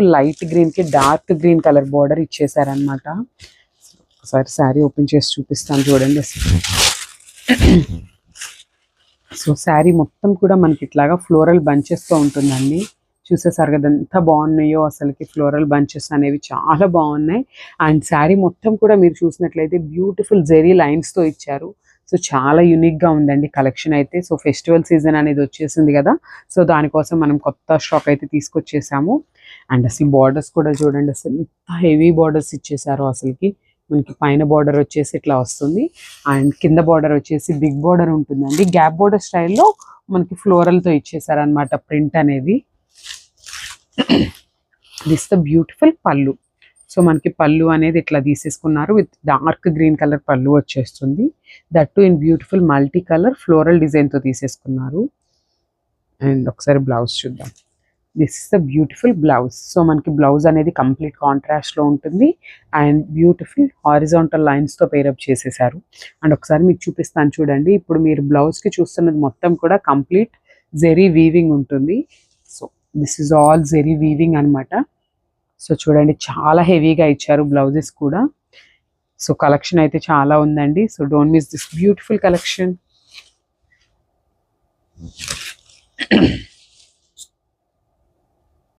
Beautiful light green కి dark green colour border ఇచ్చేసారనమాట. ఒకసారి sari open చేసి చూపిస్తాను చూడండి. సో శారీ మొత్తం కూడా మనకి ఇట్లాగా ఫ్లోరల్ బంచెస్తో ఉంటుందండి. చూసేసారు కదా ఎంత బాగున్నాయో అసలుకి. ఫ్లోరల్ బంచెస్ అనేవి చాలా బాగున్నాయి. అండ్ శారీ మొత్తం కూడా మీరు చూసినట్లయితే బ్యూటిఫుల్ జెరీ లైన్స్తో ఇచ్చారు. సో చాలా యూనిక్గా ఉందండి కలెక్షన్ అయితే. సో ఫెస్టివల్ సీజన్ అనేది వచ్చేసింది కదా, సో దానికోసం మనం కొత్త స్టాక్ అయితే తీసుకొచ్చేసాము. అండ్ అసలు బార్డర్స్ కూడా చూడండి, అసలు ఎంత హెవీ బార్డర్స్ ఇచ్చేసారో అసలుకి. మనకి పైన బార్డర్ వచ్చేసి ఇట్లా వస్తుంది, అండ్ కింద బార్డర్ వచ్చేసి బిగ్ బార్డర్ ఉంటుందండి. గ్యాప్ బార్డర్ స్టైల్లో మనకి ఫ్లోరల్తో ఇచ్చేసారనమాట ప్రింట్ అనేది. దిస్ ద బ్యూటిఫుల్ పళ్ళు. సో మనకి పళ్ళు అనేది ఇట్లా తీసేసుకున్నారు, విత్ డార్క్ గ్రీన్ కలర్ పళ్ళు వచ్చేస్తుంది. That to in beautiful multi colour floral డిజైన్తో తీసేసుకున్నారు. అండ్ ఒకసారి బ్లౌజ్ చూద్దాం. This is the beautiful blouse. So మనకి బ్లౌజ్ అనేది కంప్లీట్ కాంట్రాస్ట్లో ఉంటుంది, అండ్ బ్యూటిఫుల్ హారిజాంటల్ లైన్స్తో పేరప్ చేసేసారు. అండ్ ఒకసారి మీకు చూపిస్తాను చూడండి. ఇప్పుడు మీరు బ్లౌజ్కి చూస్తున్నది మొత్తం కూడా కంప్లీట్ జెరీ వీవింగ్ ఉంటుంది. So this is all zari weaving అనమాట. సో చూడండి చాలా హెవీగా ఇచ్చారు బ్లౌజెస్ కూడా. సో కలెక్షన్ అయితే చాలా ఉందండి. So don't miss this beautiful collection.